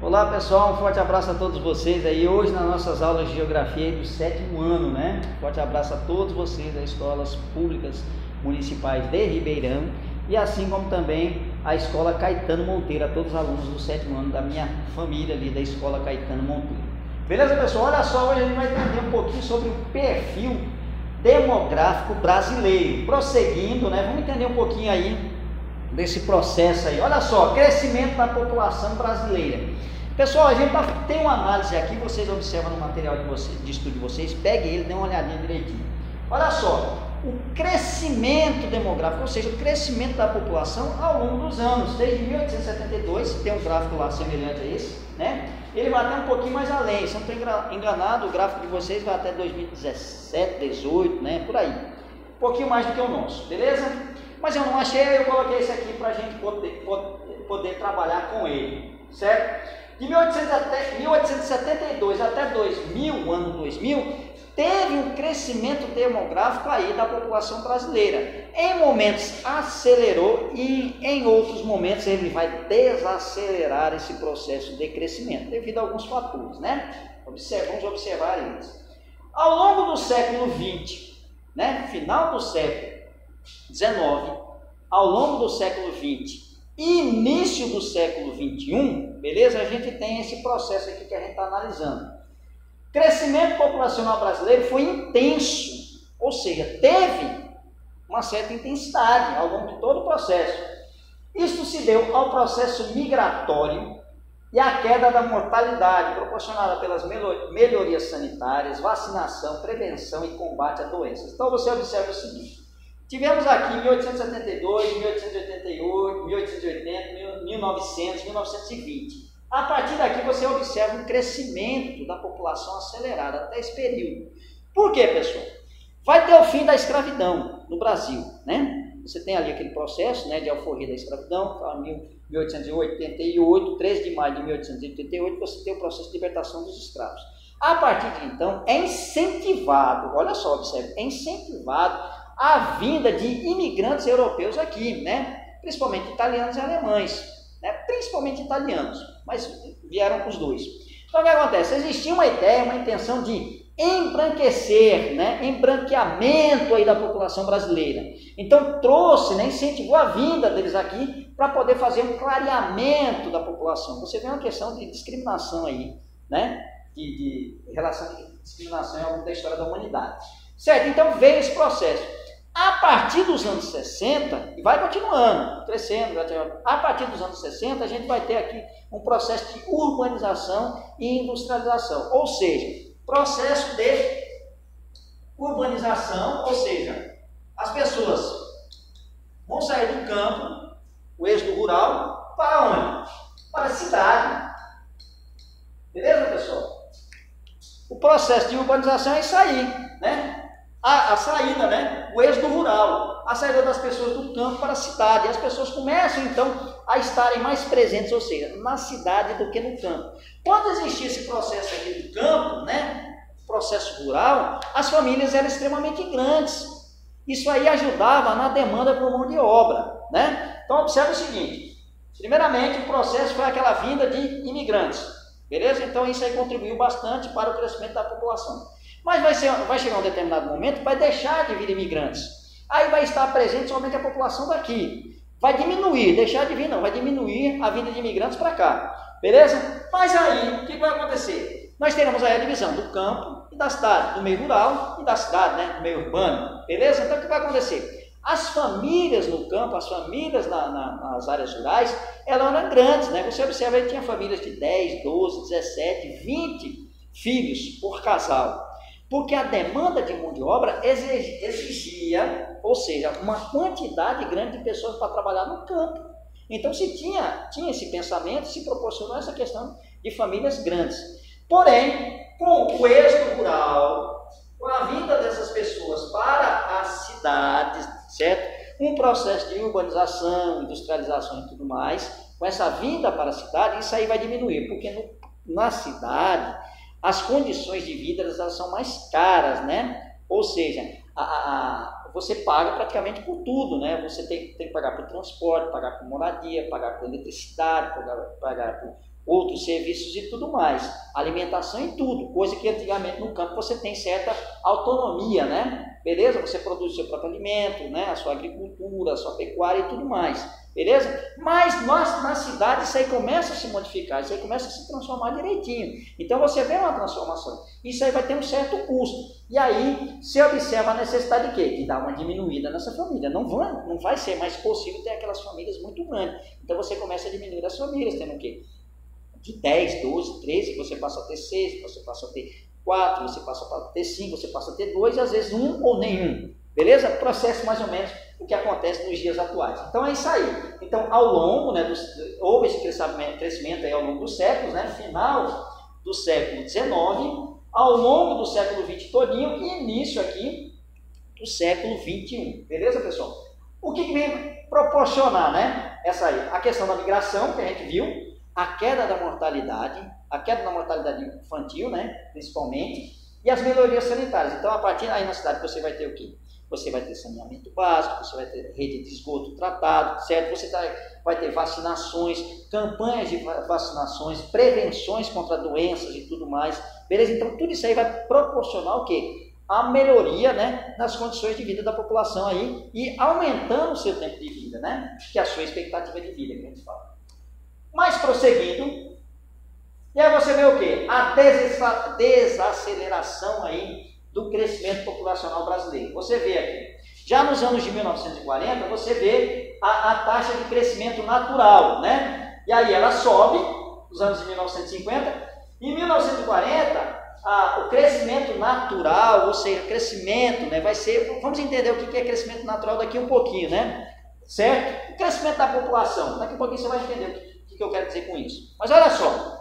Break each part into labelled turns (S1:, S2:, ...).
S1: Olá pessoal, um forte abraço a todos vocês aí. Hoje nas nossas aulas de Geografia do 7º ano, né? Forte abraço a todos vocês das escolas públicas municipais de Ribeirão e assim como também a Escola Caetano Monteiro, a todos os alunos do 7º ano da minha família ali da Escola Caetano Monteiro. Beleza pessoal? Olha só, hoje a gente vai entender um pouquinho sobre o perfil demográfico brasileiro. Prosseguindo, né? Vamos entender um pouquinho aí desse processo aí. Olha só, crescimento da população brasileira. Pessoal, a gente tem uma análise aqui, vocês observam no material de estudo de vocês, peguem ele, dê uma olhadinha direitinho. Olha só, o crescimento demográfico, ou seja, o crescimento da população ao longo dos anos, desde 1872, tem um gráfico lá semelhante a esse, né? Ele vai até um pouquinho mais além, se eu não estou enganado, o gráfico de vocês vai até 2017, 18, né? Por aí. Um pouquinho mais do que o nosso, beleza? Mas eu não achei, eu coloquei esse aqui para a gente poder trabalhar com ele, certo? De 1872 até 2000, o ano 2000, teve um crescimento demográfico aí da população brasileira. Em momentos acelerou e em outros momentos ele vai desacelerar esse processo de crescimento, devido a alguns fatores, né? Vamos observar eles. Ao longo do século XX, né? Final do século XIX, ao longo do século XX e início do século XXI, beleza? A gente tem esse processo aqui que a gente está analisando. O crescimento populacional brasileiro foi intenso, ou seja, teve uma certa intensidade ao longo de todo o processo. Isso se deu ao processo migratório e à queda da mortalidade proporcionada pelas melhorias sanitárias, vacinação, prevenção e combate a doenças. Então você observa o seguinte. Tivemos aqui 1872, 1888, 1880, 1900, 1920. A partir daqui você observa um crescimento da população acelerado até esse período. Por quê, pessoal? Vai ter o fim da escravidão no Brasil, né? Você tem ali aquele processo, né, de alforria da escravidão, 1888, 13 de maio de 1888, você tem o processo de libertação dos escravos. A partir de então, é incentivado, olha só, observe, é incentivado a vinda de imigrantes europeus aqui, né? Principalmente italianos e alemães, né? Principalmente italianos, mas vieram os dois. Então o que acontece? Existia uma ideia, uma intenção de embranquecer, né? Embranqueamento aí da população brasileira. Então trouxe, né? Incentivou a vinda deles aqui para poder fazer um clareamento da população. Você vê uma questão de discriminação aí, né? De relação de discriminação ao longo da história da humanidade. Certo? Então veio esse processo. A partir dos anos 60, e vai continuando, crescendo, a partir dos anos 60, a gente vai ter aqui um processo de urbanização e industrialização, ou seja, processo de urbanização, ou seja, as pessoas vão sair do campo, o êxodo rural, para onde? Para a cidade. Beleza, pessoal? O processo de urbanização é isso aí, né? A saída, né? O êxodo rural, a saída das pessoas do campo para a cidade. E as pessoas começam, então, a estarem mais presentes, ou seja, na cidade do que no campo. Quando existia esse processo aqui do campo, né? Processo rural, as famílias eram extremamente grandes. Isso aí ajudava na demanda por mão de obra, né? Então, observe o seguinte. Primeiramente, o processo foi aquela vinda de imigrantes. Beleza? Então, isso aí contribuiu bastante para o crescimento da população. Mas vai chegar um determinado momento, vai deixar de vir imigrantes. Aí vai estar presente somente a população daqui. Vai diminuir, deixar de vir não, vai diminuir a vinda de imigrantes para cá. Beleza? Mas aí, o que vai acontecer? Nós teremos aí a divisão do campo e da cidade, do meio rural e da cidade, né? Do meio urbano. Beleza? Então o que vai acontecer? As famílias no campo, as famílias nas áreas rurais, elas eram grandes, né? Você observa aí, tinha famílias de 10, 12, 17, 20 filhos por casal. Porque a demanda de mão de obra exigia, ou seja, uma quantidade grande de pessoas para trabalhar no campo. Então se tinha esse pensamento, se proporcionou essa questão de famílias grandes. Porém, com o êxodo rural, com a vinda dessas pessoas para as cidades, certo? Um processo de urbanização, industrialização e tudo mais, com essa vinda para a cidade, isso aí vai diminuir, porque na cidade as condições de vida elas são mais caras, né? Ou seja, você paga praticamente por tudo, né? Você tem que pagar por transporte, pagar por moradia, pagar por eletricidade, pagar por outros serviços e tudo mais, alimentação e tudo, coisa que antigamente no campo você tem certa autonomia, né? Beleza? Você produz o seu próprio alimento, né? A sua agricultura, a sua pecuária e tudo mais, beleza? Mas nós, na cidade isso aí começa a se modificar, isso aí começa a se transformar direitinho. Então você vê uma transformação, isso aí vai ter um certo custo. E aí você observa a necessidade de quê? De dar uma diminuída nessa família. Não vai ser mais possível ter aquelas famílias muito grandes. Então você começa a diminuir as famílias, tendo o quê? De 10, 12, 13, você passa a ter 6, você passa a ter 4, você passa a ter 5, você passa a ter 2 e às vezes 1 ou nenhum. Beleza? Processo mais ou menos o que acontece nos dias atuais. Então é isso aí. Então ao longo, né, houve esse crescimento aí ao longo dos séculos, né, final do século XIX, ao longo do século XX todinho e início aqui do século XXI. Beleza, pessoal? O que vem proporcionar, né, essa aí? A questão da migração, que a gente viu, a queda da mortalidade infantil, né, principalmente, e as melhorias sanitárias. Então, a partir aí na cidade você vai ter o quê? Você vai ter saneamento básico, você vai ter rede de esgoto tratado, certo? Você vai ter vacinações, campanhas de vacinações, prevenções contra doenças e tudo mais, beleza? Então, tudo isso aí vai proporcionar o quê? A melhoria, né, nas condições de vida da população aí e aumentando o seu tempo de vida, né? Que é a sua expectativa de vida, que a gente fala. Mas prosseguindo, e aí você vê o quê? A desaceleração aí do crescimento populacional brasileiro. Você vê aqui, já nos anos de 1940, você vê a taxa de crescimento natural, né? E aí ela sobe, nos anos de 1950, em 1940, o crescimento natural, ou seja, crescimento, né, vai ser, vamos entender o que é crescimento natural daqui um pouquinho, né? Certo? O crescimento da população, daqui um pouquinho você vai entender o que eu quero dizer com isso. Mas olha só,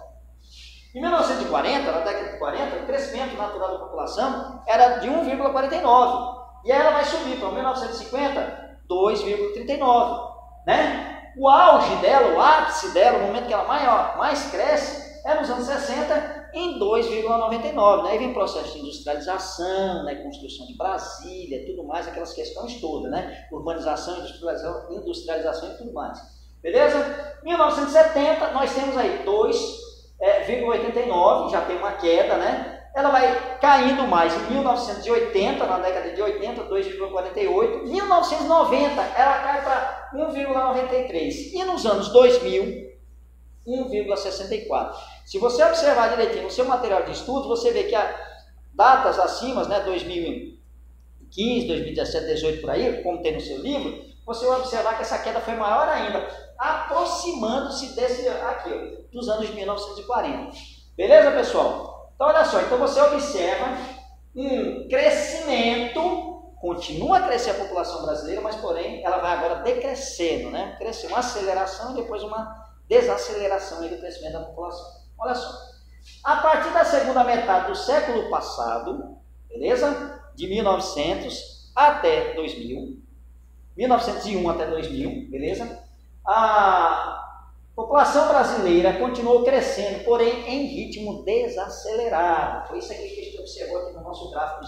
S1: em 1940, na década de 40, o crescimento natural da população era de 1,49. E aí ela vai subir para 1950, 2,39. Né? O auge dela, o ápice dela, o momento que ela mais cresce, é nos anos 60, em 2,99. Né? Aí vem processo de industrialização, né? Construção de Brasília, tudo mais, aquelas questões todas, né? Urbanização, industrialização e tudo mais. Beleza? 1970, nós temos aí 2,89, já tem uma queda, né? Ela vai caindo mais em 1980, na década de 80, 2,48. 1990, ela cai para 1,93. E nos anos 2000, 1,64. Se você observar direitinho no seu material de estudo, você vê que datas acima, né, 2015, 2017, 2018, por aí, como tem no seu livro, você vai observar que essa queda foi maior ainda, aproximando-se dos anos de 1940. Beleza, pessoal? Então, olha só, então você observa um crescimento, continua a crescer a população brasileira, mas, porém, ela vai agora decrescendo, né? Crescer uma aceleração e depois uma desaceleração aí do crescimento da população. Olha só, a partir da segunda metade do século passado, beleza? De 1900 até 2000, 1901 até 2000, beleza? A população brasileira continuou crescendo, porém em ritmo desacelerado. Foi isso aqui que a gente observou aqui no nosso gráfico.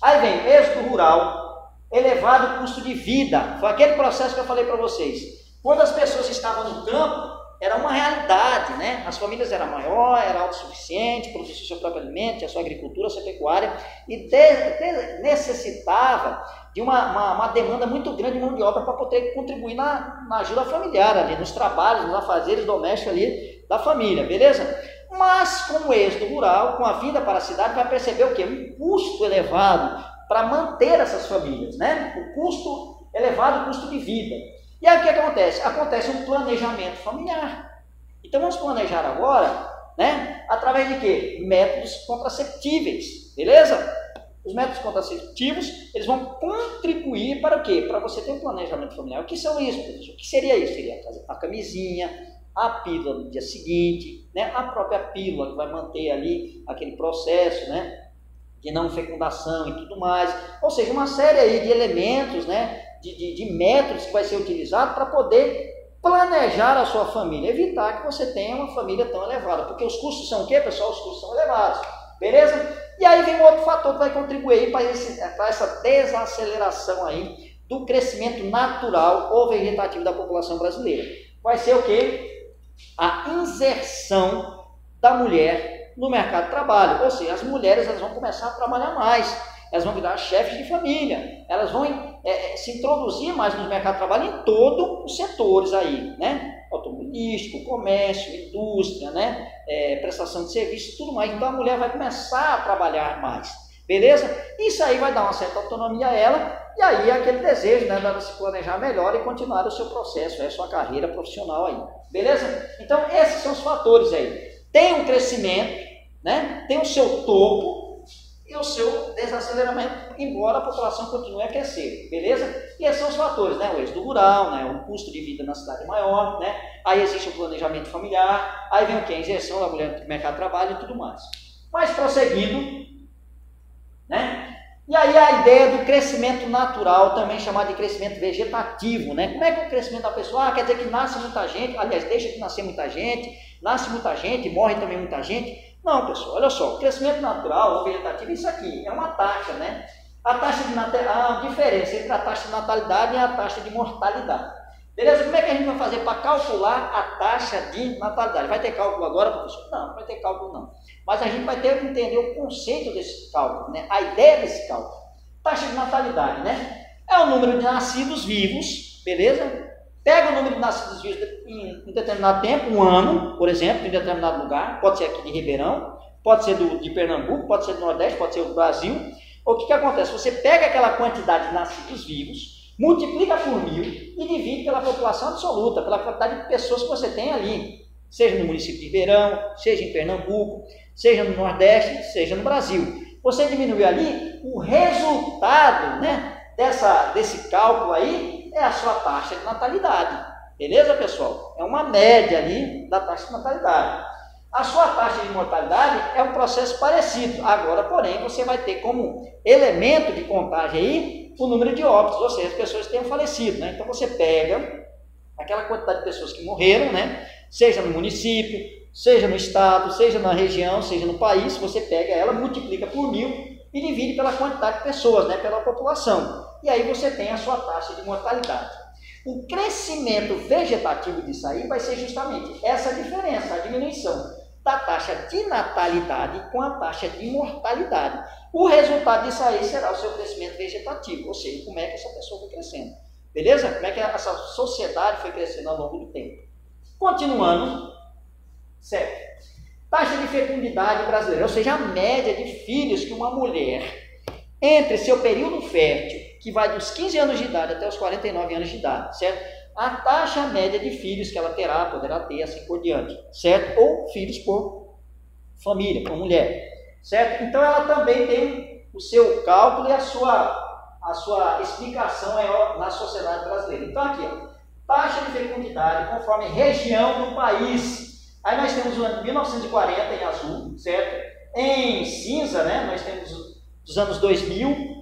S1: Aí vem êxodo rural, elevado custo de vida. Foi aquele processo que eu falei para vocês. Quando as pessoas estavam no campo, era uma realidade, né? As famílias eram maiores, era autossuficiente, produzia o seu próprio alimento, a sua agricultura, a sua pecuária, e necessitava de uma demanda muito grande de mão de obra para poder contribuir na ajuda familiar, ali, nos trabalhos, nos afazeres domésticos ali da família, beleza? Mas com o êxodo rural, com a vinda para a cidade, vai perceber o quê? Um custo elevado para manter essas famílias, né? O custo elevado, o custo de vida. E aí o que acontece? Acontece um planejamento familiar. Então vamos planejar agora, né? Através de quê? Métodos contraceptíveis, beleza? Os métodos contraceptivos, eles vão contribuir para o quê? Para você ter um planejamento familiar. O que são isso, professor? O que seria isso? Seria a camisinha, a pílula do dia seguinte, né? A própria pílula que vai manter ali aquele processo, né? De não fecundação e tudo mais. Ou seja, uma série aí de elementos, né? De métodos que vai ser utilizado para poder planejar a sua família, evitar que você tenha uma família tão elevada, porque os custos são o quê, pessoal? Os custos são elevados, beleza? E aí vem um outro fator que vai contribuir para essa desaceleração aí do crescimento natural ou vegetativo da população brasileira. Vai ser o quê? a inserção da mulher no mercado de trabalho. Ou seja, as mulheres elas vão começar a trabalhar mais, elas vão virar chefes de família, elas vão se introduzir mais no mercado de trabalho em todos os setores aí, né? Automobilístico, comércio, indústria, né? Prestação de serviço, tudo mais. Então a mulher vai começar a trabalhar mais, beleza? Isso aí vai dar uma certa autonomia a ela, e aí aquele desejo, né, dela se planejar melhor e continuar o seu processo, a sua carreira profissional aí, beleza? Então esses são os fatores aí. Tem um crescimento, né? Tem o seu topo e o seu desaceleramento, embora a população continue a crescer, beleza? E esses são os fatores, né? O êxodo rural, né? O custo de vida na cidade é maior, né? Aí existe o planejamento familiar, aí vem o que? A inserção da mulher no mercado de trabalho e tudo mais. Mas prosseguindo, né? E aí a ideia do crescimento natural, também chamado de crescimento vegetativo, né? Como é que é o crescimento da pessoa? Quer dizer que nasce muita gente, aliás, deixa de nascer muita gente, nasce muita gente, morre também muita gente. Não, pessoal, olha só, o crescimento natural ou vegetativo, isso aqui é uma taxa, né? A taxa de a diferença entre a taxa de natalidade e a taxa de mortalidade. Beleza? Como é que a gente vai fazer para calcular a taxa de natalidade? Vai ter cálculo agora, professor? Não, não vai ter cálculo não. Mas a gente vai ter que entender o conceito desse cálculo, né? A ideia desse cálculo. Taxa de natalidade, né? É o número de nascidos vivos, beleza? Pega o número de nascidos vivos em um determinado tempo, um ano, por exemplo, em determinado lugar, pode ser aqui de Ribeirão, pode ser de Pernambuco, pode ser do Nordeste, pode ser do Brasil. O que acontece? Você pega aquela quantidade de nascidos vivos, multiplica por 1000 e divide pela população absoluta, pela quantidade de pessoas que você tem ali, seja no município de Ribeirão, seja em Pernambuco, seja no Nordeste, seja no Brasil. Você diminui ali, o resultado, né, desse cálculo aí é a sua taxa de natalidade. Beleza, pessoal? É uma média ali da taxa de natalidade. A sua taxa de mortalidade é um processo parecido. Agora, porém, você vai ter como elemento de contagem aí o número de óbitos, ou seja, as pessoas que tenham falecido, né? Então você pega aquela quantidade de pessoas que morreram, né? Seja no município, seja no estado, seja na região, seja no país, você pega ela, multiplica por 1000 e divide pela quantidade de pessoas, né? Pela população. E aí você tem a sua taxa de mortalidade. O crescimento vegetativo disso aí vai ser justamente essa diferença, a diminuição da taxa de natalidade com a taxa de mortalidade. O resultado disso aí será o seu crescimento vegetativo, ou seja, como é que essa pessoa foi crescendo. Beleza? Como é que essa sociedade foi crescendo ao longo do tempo. Continuando, certo? Taxa de fecundidade brasileira, ou seja, a média de filhos que uma mulher, entre seu período fértil, que vai dos 15 anos de idade até os 49 anos de idade, certo? A taxa média de filhos que ela terá, poderá ter, assim por diante, certo? Ou filhos por família, por mulher, certo? Então ela também tem o seu cálculo e a sua explicação na sociedade brasileira. Então aqui, ó, taxa de fecundidade conforme região do país. Aí nós temos o ano de 1940 em azul, certo? Em cinza, né, nós temos os anos 2000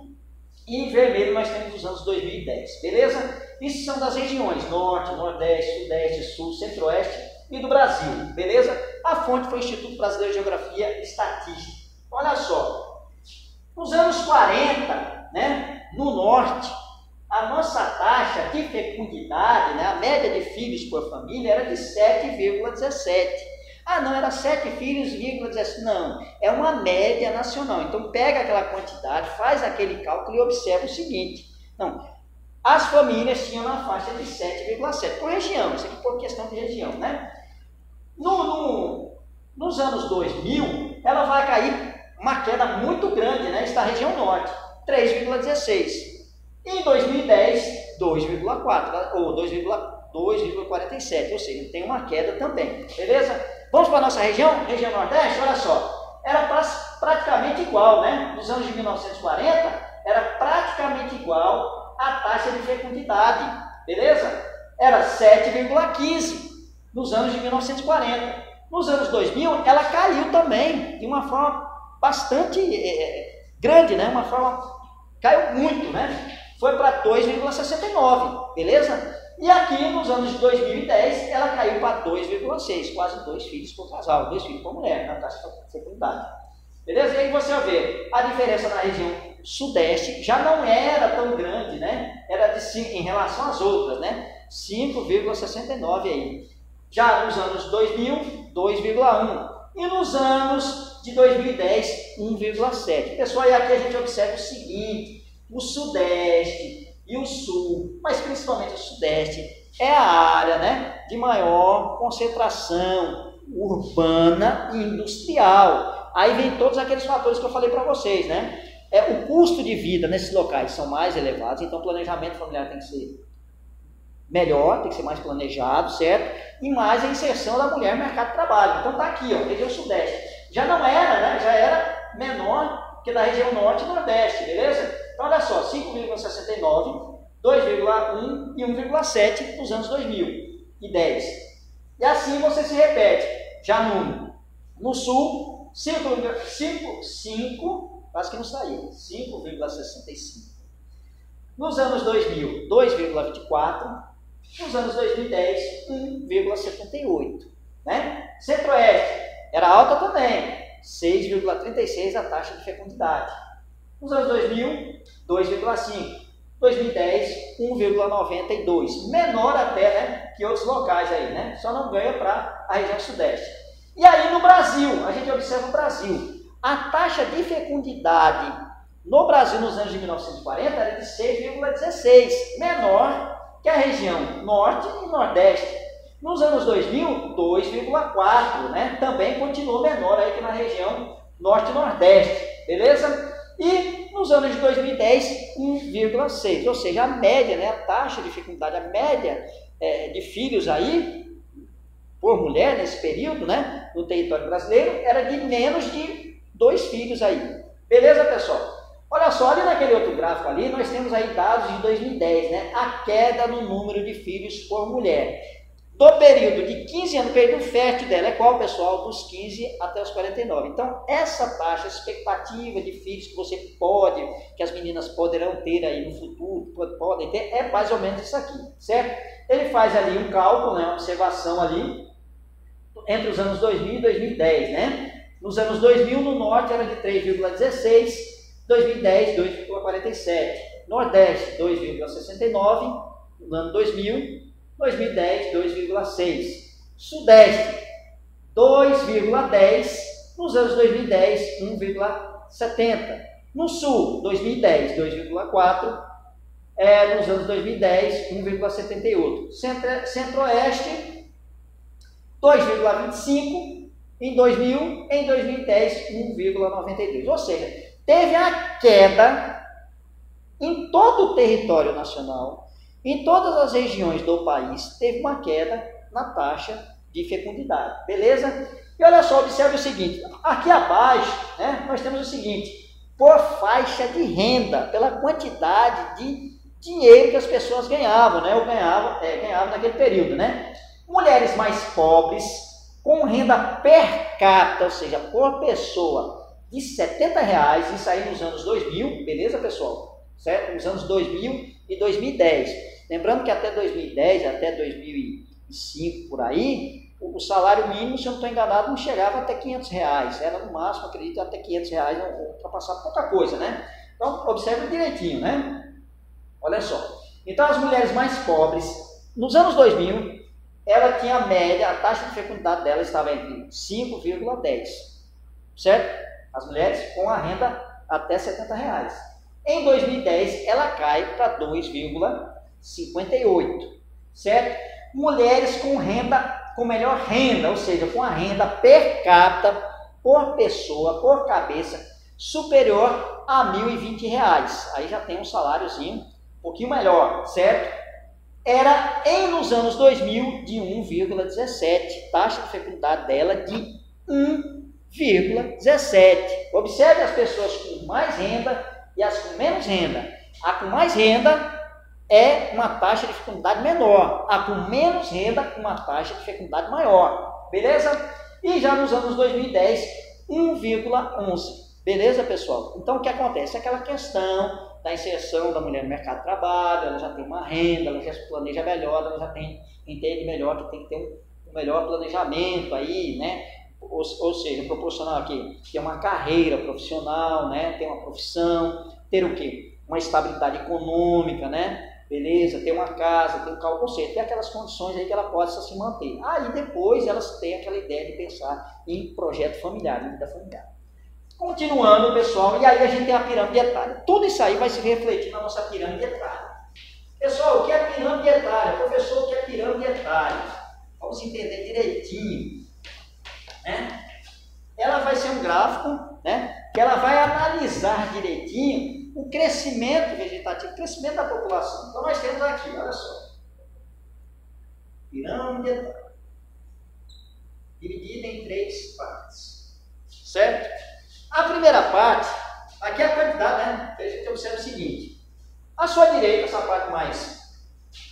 S1: e em vermelho nós temos os anos 2010, beleza? Isso são das regiões Norte, Nordeste, Sudeste, Sul, Centro-Oeste e do Brasil, beleza? A fonte foi o Instituto Brasileiro de Geografia e Estatística. Olha só, nos anos 40, né, no Norte, a nossa taxa de fecundidade, né, a média de filhos por família era de 7,17. Ah, não, era 7 filhos, 17. Não, é uma média nacional. Então, pega aquela quantidade, faz aquele cálculo e observa o seguinte. Não, as famílias tinham na faixa de 7,7 por região. Isso aqui por questão de região, né? Nos anos 2000, ela vai cair uma queda muito grande, né? Está na região norte, 3,16. Em 2010, 2,4 ou 2,47, ou seja, tem uma queda também, beleza? Vamos para a nossa região Nordeste, olha só, era praticamente igual, né? Nos anos de 1940, era praticamente igual a taxa de fecundidade, beleza? Era 7,15 nos anos de 1940. Nos anos 2000, ela caiu também, de uma forma bastante grande, né? Uma forma, caiu muito, né? Foi para 2,69, beleza? E aqui, nos anos de 2010, ela caiu para 2,6, quase 2 filhos por casal, 2 filhos por mulher, na taxa de fecundidade. Beleza? E aí você vai ver, a diferença na região sudeste já não era tão grande, né? Era de 5 em relação às outras, né? 5,69 aí. Já nos anos 2000, 2,1. E nos anos de 2010, 1,7. Pessoal, e aqui a gente observa o seguinte, o Sudeste e o Sul, mas principalmente o Sudeste, é a área, né, de maior concentração urbana e industrial. Aí vem todos aqueles fatores que eu falei para vocês, né? O custo de vida nesses locais são mais elevados, então o planejamento familiar tem que ser melhor, tem que ser mais planejado, certo? E mais a inserção da mulher no mercado de trabalho. Então tá aqui, ó, região Sudeste. Já não era, né? Já era menor que da região Norte e Nordeste, beleza? Então olha só, 5,69, 2,1 e 1,7 nos anos 2010. E assim você se repete. Já no Sul, 5, quase que não saiu, 5,65. Nos anos 2000, 2,24. Nos anos 2010, 1,78. Né? Centro-Oeste era alta também, 6,36 a taxa de fecundidade. Nos anos 2000, 2,5. 2010, 1,92. Menor até, né, que outros locais aí, né? Só não ganha para a região Sudeste. E aí no Brasil, a gente observa o Brasil. A taxa de fecundidade no Brasil nos anos de 1940 era de 6,16, menor que a região Norte e Nordeste. Nos anos 2000, 2,4, né? Também continuou menor aí que na região Norte e Nordeste, beleza? E nos anos de 2010, 1,6, ou seja, a média, né? A taxa de fecundidade, a média de filhos aí, por mulher nesse período, né? No território brasileiro, era de menos de 2 filhos aí. Beleza, pessoal? Olha só, ali naquele outro gráfico ali, nós temos aí dados de 2010, né? A queda no número de filhos por mulher. Do período de 15 anos, o período fértil dela é qual, pessoal? Dos 15 até os 49. Então, essa taxa, essa expectativa de filhos que você pode, que as meninas poderão ter aí no futuro, podem ter, é mais ou menos isso aqui, certo? Ele faz ali um cálculo, né? Uma observação ali, entre os anos 2000 e 2010, né? Nos anos 2000, no Norte era de 3,16, 2010, 2,47. Nordeste, 2,69 no ano 2000. 2010, 2,6. Sudeste, 2,10. Nos anos 2010, 1,70. No Sul, 2010, 2,4. Nos anos 2010, 1,78. Centro-Oeste, 2,25. Em 2000, em 2010, 1,92. Ou seja, teve a queda em todo o território nacional, em todas as regiões do país, teve uma queda na taxa de fecundidade, beleza? E olha só, observe o seguinte, aqui abaixo, né, nós temos o seguinte, por faixa de renda, pela quantidade de dinheiro que as pessoas ganhavam, né, ou ganhavam naquele período, né? Mulheres mais pobres, com renda per capita, ou seja, por pessoa, de R$70, isso aí nos anos 2000, beleza, pessoal? Certo? Nos anos 2000 e 2010. Lembrando que até 2010, até 2005, por aí, o salário mínimo, se eu não estou enganado, não chegava até R$500. Era no máximo, acredito, até R$500, não ultrapassava pouca coisa, né? Então, observe direitinho, né? Olha só. Então, as mulheres mais pobres, nos anos 2000, ela tinha a média, a taxa de fecundidade dela estava entre 5,10, certo? As mulheres com a renda até R$70. Em 2010, ela cai para 2,58, certo? Mulheres com renda, com melhor renda, ou seja, com a renda per capita, por pessoa, por cabeça, superior a R$1.020. Aí já tem um saláriozinho um pouquinho melhor, certo? Era, nos anos 2000, de 1,17, taxa de fecundidade dela de 1,17. Observe as pessoas com mais renda e as com menos renda. A com mais renda é uma taxa de fecundidade menor, a com menos renda, uma taxa de fecundidade maior, beleza? E já nos anos 2010, 1,11. Beleza, pessoal? Então, o que acontece? Aquela questão da inserção da mulher no mercado de trabalho, ela já tem uma renda, ela já se planeja melhor, ela já entende melhor que tem que ter um melhor planejamento aí, né? Ou seja, proporcionar aqui, ter uma carreira profissional, né? Ter uma profissão, ter o quê? Uma estabilidade econômica, né? beleza, ter uma casa, ter um carro, ou seja, ter aquelas condições aí que ela possa se manter. Aí depois elas têm aquela ideia de pensar em projeto familiar, em vida familiar. Continuando, pessoal, e aí a gente tem a pirâmide etária. Tudo isso aí vai se refletir na nossa pirâmide etária. Pessoal, o que é pirâmide etária? Professor, o que é pirâmide etária? Vamos entender direitinho, né? Ela vai ser um gráfico, né, que ela vai analisar direitinho o crescimento vegetativo, o crescimento da população. Então nós temos aqui, olha só, pirâmide etária, dividida em 3 partes, certo? A primeira parte, aqui é a quantidade, né? A gente observa o seguinte, à sua direita, essa parte mais,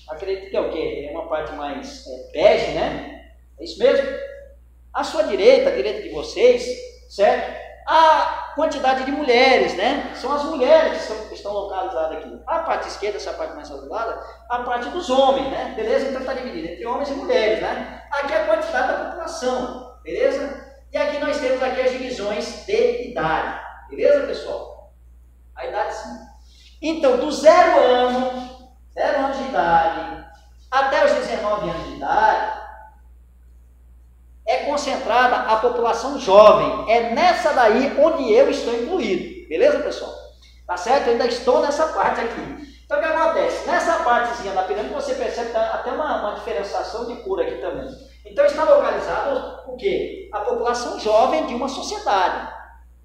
S1: acredito que é o quê? É uma parte mais bege, né? É isso mesmo? À sua direita, à direita de vocês, certo? A quantidade de mulheres, né? São as mulheres que estão localizadas aqui. A parte esquerda, essa parte mais azulada, a parte dos homens, né? Beleza? Então está dividida entre homens e mulheres, né? Aqui é a quantidade da população, beleza? E aqui nós temos aqui as divisões de idade, beleza, pessoal? A idade sim. Então, do 0 anos de idade, até os 19 anos de idade, é concentrada a população jovem. É nessa daí onde eu estou incluído. Beleza, pessoal? Tá certo? Eu ainda estou nessa parte aqui. Então, o que acontece? Nessa partezinha da pirâmide, você percebe que até uma diferenciação de cor aqui também. Então, está localizado o quê? A população jovem de uma sociedade.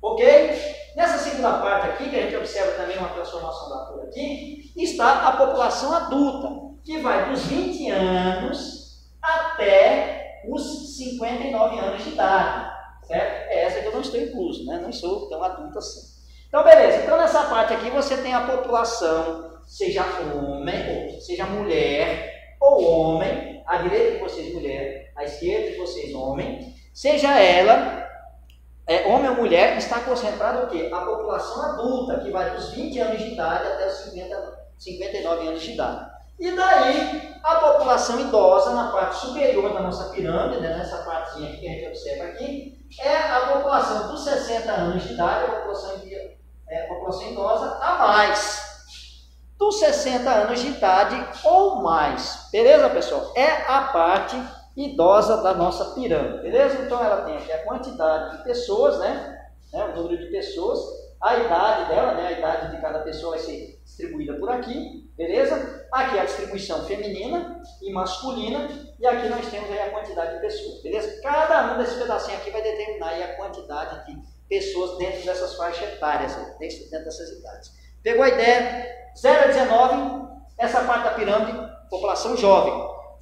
S1: Ok? Nessa segunda parte aqui, que a gente observa também uma transformação da cor aqui, está a população adulta, que vai dos 20 anos até os 59 anos de idade, certo? É essa que eu não estou incluso, né? Não sou tão adulto assim. Então, beleza. Então, nessa parte aqui, você tem a população, seja homem, ou seja mulher, ou homem, à direita de vocês, mulher, à esquerda de vocês, homem, seja ela, homem ou mulher, está concentrado o quê? A população adulta, que vai dos 20 anos de idade até os 59 anos de idade. E daí, a população idosa, na parte superior da nossa pirâmide, né, nessa partezinha aqui que a gente observa aqui, é a população dos 60 anos de idade, a população idosa a mais. Dos 60 anos de idade ou mais. Beleza, pessoal? É a parte idosa da nossa pirâmide. Beleza? Então, ela tem aqui a quantidade de pessoas, né? O número de pessoas, a idade dela, né? A idade de cada pessoa vai ser distribuída por aqui, beleza? Aqui é a distribuição feminina e masculina, e aqui nós temos aí a quantidade de pessoas, beleza? Cada um desses pedacinhos aqui vai determinar aí a quantidade de pessoas dentro dessas faixas etárias, dentro dessas idades. Pegou a ideia? 0 a 19, essa parte da pirâmide, população jovem.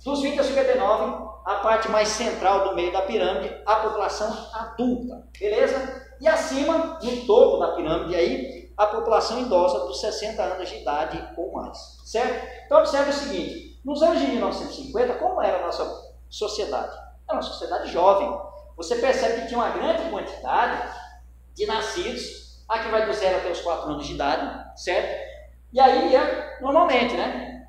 S1: Dos 20 a 59, a parte mais central do meio da pirâmide, a população adulta, beleza? E acima, no topo da pirâmide aí, a população idosa dos 60 anos de idade ou mais, certo? Então, observe o seguinte, nos anos de 1950, como era a nossa sociedade? Era uma sociedade jovem. Você percebe que tinha uma grande quantidade de nascidos, aqui vai do 0 até os 4 anos de idade, certo? E aí ia normalmente, né?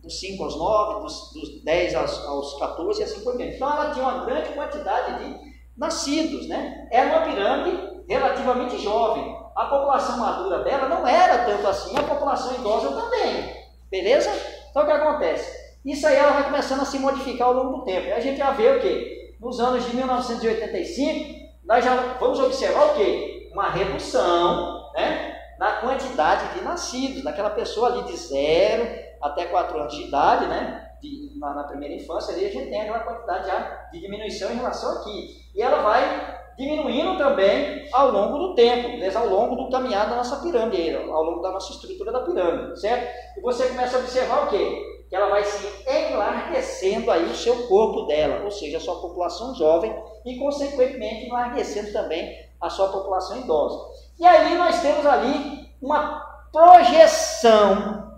S1: Dos 5 aos 9, dos 10 aos 14 e assim por diante. Então, ela tinha uma grande quantidade de nascidos, né? Era uma pirâmide relativamente jovem. A população madura dela não era tanto assim, a população idosa também, beleza? Então o que acontece? Isso aí ela vai começando a se modificar ao longo do tempo. E a gente já vê o quê? Nos anos de 1985, nós já vamos observar o quê? Uma redução, né, na quantidade de nascidos, daquela pessoa ali de 0 até 4 anos de idade, né? Na primeira infância, ali a gente tem aquela quantidade já de diminuição em relação aqui. E ela vai diminuindo também ao longo do tempo, beleza? Ao longo do caminhar da nossa pirâmide, ao longo da nossa estrutura da pirâmide, certo? E você começa a observar o quê? Que ela vai se enlarguecendo aí o seu corpo dela, ou seja, a sua população jovem e, consequentemente, enlarguecendo também a sua população idosa. E aí nós temos ali uma projeção,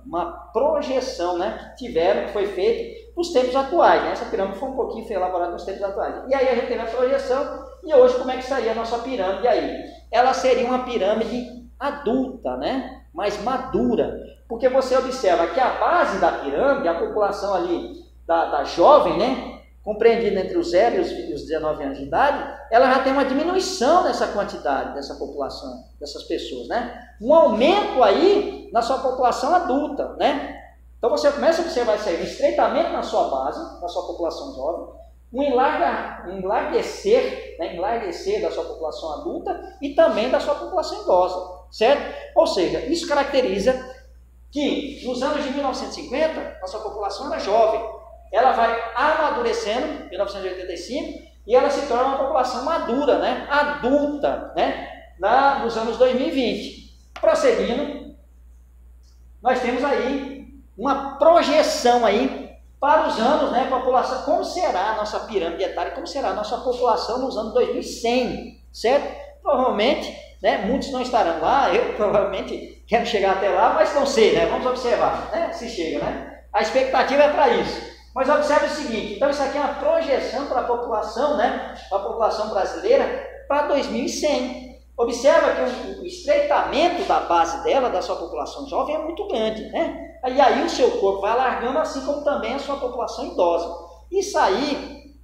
S1: né, que foi feita nos tempos atuais, né? Essa pirâmide foi um pouquinho elaborada nos tempos atuais. E aí a gente teve a projeção, e hoje como é que seria a nossa pirâmide aí? Ela seria uma pirâmide adulta, né? Mais madura, porque você observa que a base da pirâmide, a população ali da jovem, né? Compreendida entre os 0 e os 19 anos de idade, ela já tem uma diminuição nessa quantidade, dessa população, dessas pessoas, né? Um aumento aí na sua população adulta, né? Então você começa a observar isso aí, um estreitamento na sua base, na sua população jovem, um enlarguecer, né, enlarguecer da sua população adulta e também da sua população idosa, certo? Ou seja, isso caracteriza que nos anos de 1950, a sua população era jovem, ela vai amadurecendo, em 1985, e ela se torna uma população madura, né, adulta, né, nos anos 2020. Prosseguindo, nós temos aí uma projeção aí para os anos, né, população, como será a nossa pirâmide etária, como será a nossa população nos anos 2100, certo? Provavelmente, né, muitos não estarão lá, eu provavelmente quero chegar até lá, mas não sei, né, vamos observar, né, se chega, né? A expectativa é para isso. Mas observe o seguinte, então isso aqui é uma projeção para a população, né, para a população brasileira para 2100. Observa que o estreitamento da base dela, da sua população jovem, é muito grande, né? E aí o seu corpo vai alargando, assim como também a sua população idosa. Isso aí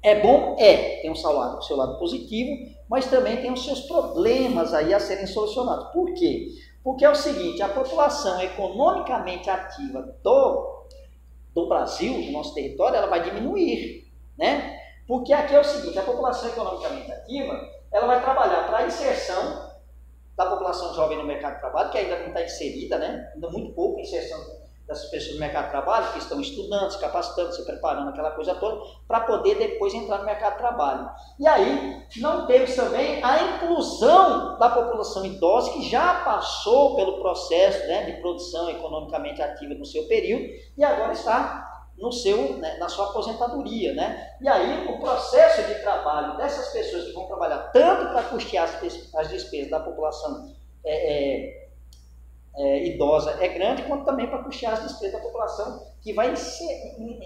S1: é bom? Tem o seu lado positivo, mas também tem os seus problemas aí a serem solucionados. Por quê? Porque é o seguinte, a população economicamente ativa do Brasil, do nosso território, ela vai diminuir, né? Porque aqui é o seguinte, a população economicamente ativa, ela vai trabalhar para a inserção da população jovem no mercado de trabalho, que ainda não está inserida, né? Ainda muito pouco inserção dessas pessoas no mercado de trabalho, que estão estudando, se capacitando, se preparando, aquela coisa toda, para poder depois entrar no mercado de trabalho. E aí, não temos também a inclusão da população idosa, que já passou pelo processo, né, de produção economicamente ativa no seu período, e agora está na sua aposentadoria, né? E aí o processo de trabalho dessas pessoas que vão trabalhar tanto para custear as despesas da população idosa é grande, quanto também para custear as despesas da população que vai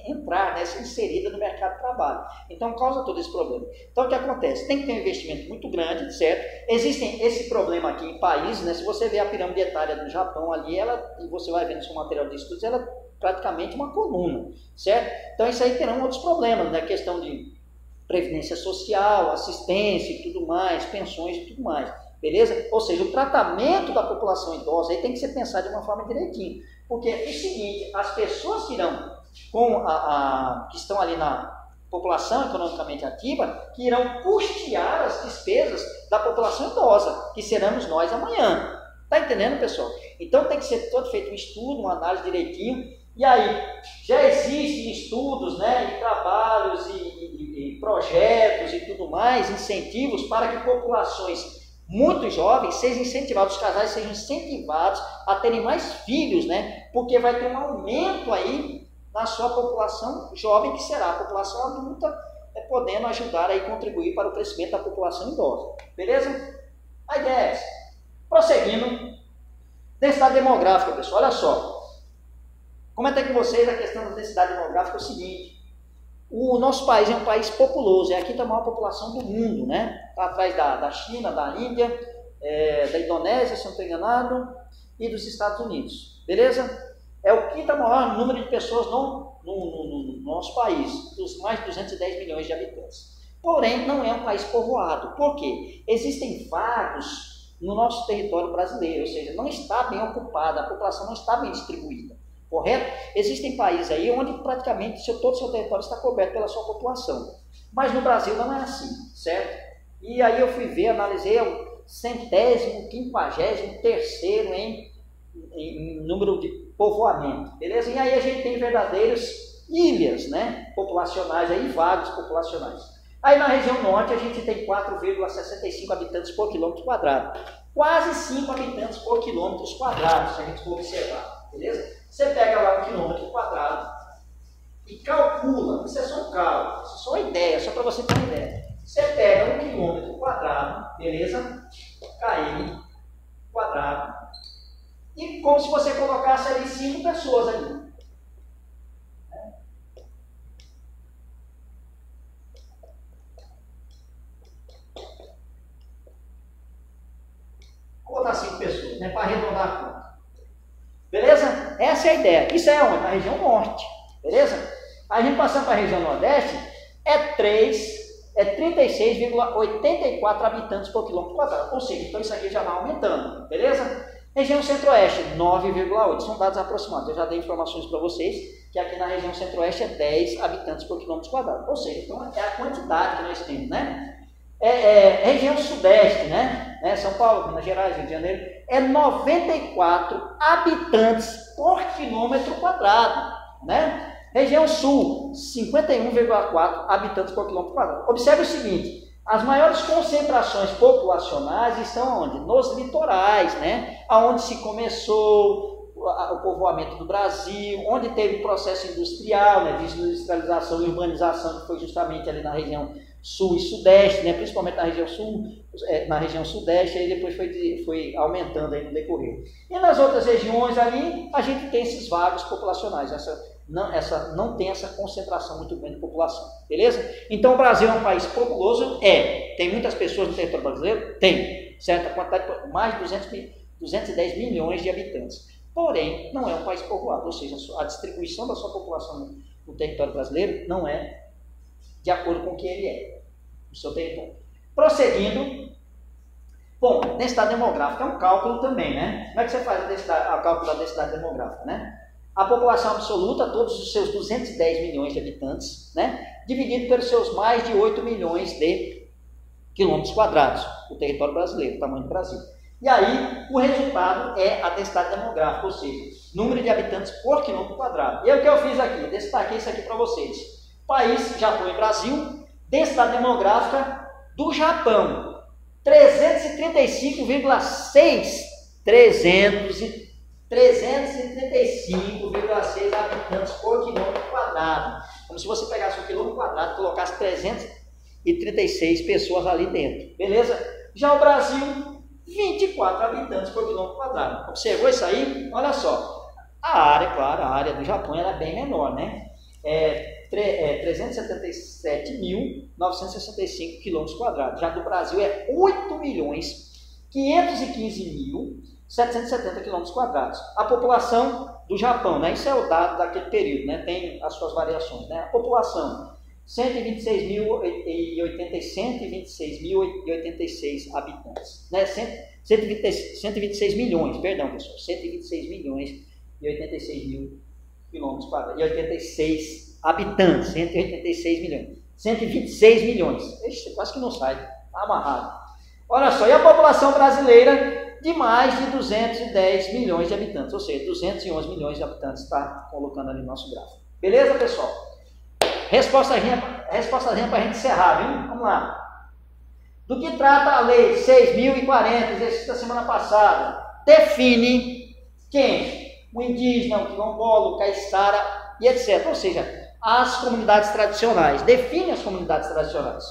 S1: entrar, né, ser inserida no mercado de trabalho. Então causa todo esse problema. Então o que acontece? Tem que ter um investimento muito grande, certo? Existe esse problema aqui em países, né? Se você vê a pirâmide etária do Japão ali, e você vai ver no seu material de estudos, ela praticamente uma coluna, certo? Então isso aí terão outros problemas, né? Questão de previdência social, assistência e tudo mais, pensões e tudo mais, beleza? Ou seja, o tratamento da população idosa aí tem que ser pensado de uma forma direitinho, porque é o seguinte, as pessoas que irão que estão ali na população economicamente ativa, que irão custear as despesas da população idosa, que seremos nós amanhã. Tá entendendo, pessoal? Então tem que ser todo feito um estudo, uma análise direitinho. E aí, já existem estudos, né, e trabalhos e projetos e tudo mais, incentivos para que populações muito jovens sejam incentivados, os casais sejam incentivados a terem mais filhos, né, porque vai ter um aumento aí na sua população jovem, que será a população adulta, podendo ajudar aí, contribuir para o crescimento da população idosa. Beleza? A ideia é essa. Prosseguindo, densidade demográfica, pessoal, olha só. Comentei com vocês a questão da densidade demográfica é o seguinte, o nosso país é um país populoso, é a quinta maior população do mundo, né? Está atrás da China, da Índia, da Indonésia, se não estou enganado, e dos Estados Unidos, beleza? É o quinto maior número de pessoas no nosso país, dos mais de 210 milhões de habitantes. Porém, não é um país povoado. Por quê? Existem vagos no nosso território brasileiro, ou seja, não está bem ocupada, a população não está bem distribuída. Correto? Existem países aí onde praticamente todo o seu território está coberto pela sua população. Mas no Brasil não é assim, certo? E aí eu fui ver, analisei o 100º, 53º em número de povoamento, beleza? E aí a gente tem verdadeiras ilhas, né, populacionais, aí, vagos populacionais. Aí na região norte a gente tem 4,65 habitantes por quilômetro quadrado. Quase 5 habitantes por quilômetro quadrado, se a gente for observar, beleza? Você pega lá 1 quilômetro quadrado e calcula, isso é só um cálculo, isso é só uma ideia, só para você ter uma ideia. Você pega 1 quilômetro quadrado, beleza? KM quadrado, e como se você colocasse ali 5 pessoas ali. Vou botar 5 pessoas, né, para arredondar a conta. Beleza? Essa é a ideia. Isso é onde? Na região norte. Beleza? A gente passando para a região nordeste, é 36,84 habitantes por quilômetro quadrado. Ou seja, então isso aqui já vai aumentando. Beleza? Região Centro-Oeste, 9,8. São dados aproximados. Eu já dei informações para vocês que aqui na região Centro-Oeste é 10 habitantes por quilômetro quadrado. Ou seja, então é a quantidade que nós temos, né? Região Sudeste, né? São Paulo, Minas Gerais, Rio de Janeiro, é 94 habitantes por quilômetro quadrado, né? Região Sul, 51,4 habitantes por quilômetro quadrado. Observe o seguinte, as maiores concentrações populacionais estão onde? Nos litorais, né? Onde se começou o povoamento do Brasil, onde teve o processo industrial, né? De industrialização e urbanização, que foi justamente ali na região Sul e Sudeste, né? Principalmente na região Sul, na região Sudeste, aí depois foi aumentando aí no decorrer. E nas outras regiões ali, a gente tem esses vagos populacionais, não tem essa concentração muito grande de população, beleza? Então o Brasil é um país populoso? Tem muitas pessoas no território brasileiro? Tem, certa quantidade, mais de 210 milhões de habitantes. Porém, não é um país povoado, ou seja, a distribuição da sua população no território brasileiro não é de acordo com o que ele é, no seu território. Prosseguindo, bom, densidade demográfica é um cálculo também, né? Como é que você faz o cálculo da densidade demográfica, né? A população absoluta, todos os seus 210 milhões de habitantes, né? Dividido pelos seus mais de 8 milhões de quilômetros quadrados, o território brasileiro, o tamanho do Brasil. E aí, o resultado é a densidade demográfica, ou seja, número de habitantes por quilômetro quadrado. E o que eu fiz aqui? Destaquei isso aqui para vocês. País, Japão e Brasil, densidade demográfica do Japão, 335,6 habitantes por quilômetro quadrado. Como se você pegasse um quilômetro quadrado e colocasse 336 pessoas ali dentro. Beleza? Já o Brasil, 24 habitantes por quilômetro quadrado. Observou isso aí? Olha só. A área do Japão ela é bem menor, né? 377.965 quilômetros quadrados. Já do Brasil é 8.515.770 quilômetros quadrados. A população do Japão, né? Isso é o dado daquele período, né? Tem as suas variações, né? A população, 126.086 habitantes, né? 126 milhões, perdão, pessoal, 126 milhões e 86 mil quilômetros quadrados, e 86 habitantes, 186 milhões, 126 milhões, ixi, quase que não sai, está amarrado. Olha só, e a população brasileira de mais de 210 milhões de habitantes, ou seja, 211 milhões de habitantes, está colocando ali no nosso gráfico. Beleza, pessoal? Respostazinha para a gente encerrar, viu? Vamos lá. Do que trata a lei 6.040, exercício da semana passada? Define quem? O indígena, o quilombola, o caiçara e etc. Ou seja, as comunidades tradicionais. Define as comunidades tradicionais.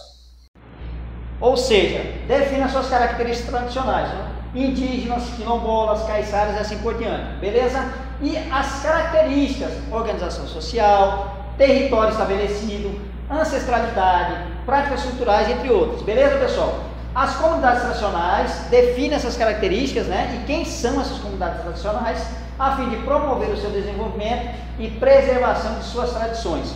S1: Ou seja, define as suas características tradicionais. Né? Indígenas, quilombolas, caiçaras e assim por diante. Beleza? E as características, organização social, território estabelecido, ancestralidade, práticas culturais, entre outros. Beleza, pessoal? As comunidades tradicionais definem essas características, né? E quem são essas comunidades tradicionais, a fim de promover o seu desenvolvimento e preservação de suas tradições.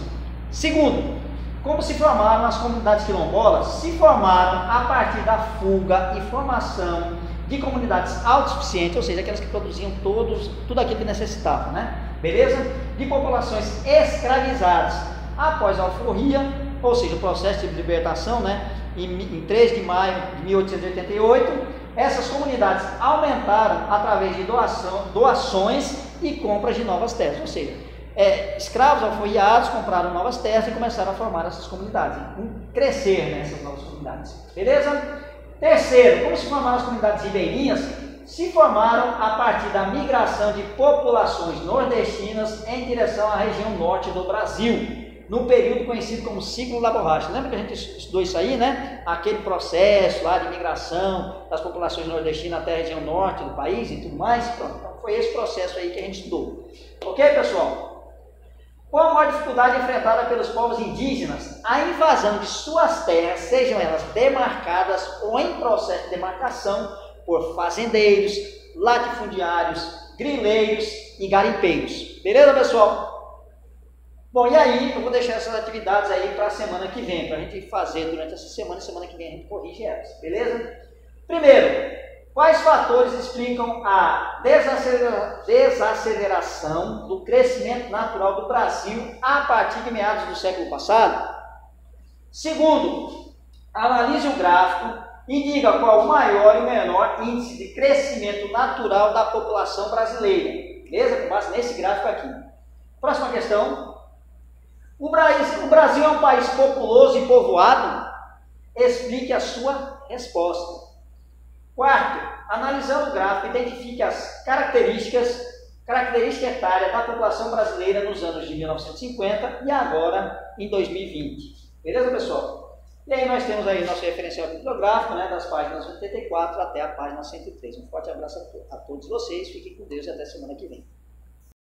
S1: Segundo, como se formaram as comunidades quilombolas? Se formaram a partir da fuga e formação de comunidades autossuficientes, ou seja, aquelas que produziam tudo aquilo que necessitavam, né? Beleza? De populações escravizadas após a alforria, ou seja, o processo de libertação, né? Em 3 de maio de 1888, essas comunidades aumentaram através de doações e compras de novas terras, ou seja, escravos alforriados compraram novas terras e começaram a formar essas comunidades, crescer nessas novas comunidades. Beleza? Terceiro, como se formaram as comunidades ribeirinhas? Se formaram a partir da migração de populações nordestinas em direção à região norte do Brasil, no período conhecido como ciclo da borracha. Lembra que a gente estudou isso aí, né? Aquele processo lá de migração das populações nordestinas até a região norte do país e tudo mais. Pronto, então foi esse processo aí que a gente estudou. Ok, pessoal? Qual a maior dificuldade enfrentada pelos povos indígenas? A invasão de suas terras, sejam elas demarcadas ou em processo de demarcação, por fazendeiros, latifundiários, grileiros e garimpeiros. Beleza, pessoal? Bom, e aí eu vou deixar essas atividades aí para a semana que vem, para a gente fazer durante essa semana, e semana que vem a gente corrige elas, beleza? Primeiro, Quais fatores explicam a desaceleração do crescimento natural do Brasil a partir de meados do século passado? Segundo, analise o gráfico e diga qual o maior e menor índice de crescimento natural da população brasileira. Beleza? Com base nesse gráfico aqui. Próxima questão. O Brasil é um país populoso e povoado? Explique a sua resposta. Quarto, analisando o gráfico, identifique as característica etária da população brasileira nos anos de 1950 e agora em 2020. Beleza, pessoal? E aí nós temos aí nosso referencial bibliográfico, né, das páginas 84 até a página 103. Um forte abraço a todos vocês, fiquem com Deus e até semana que vem.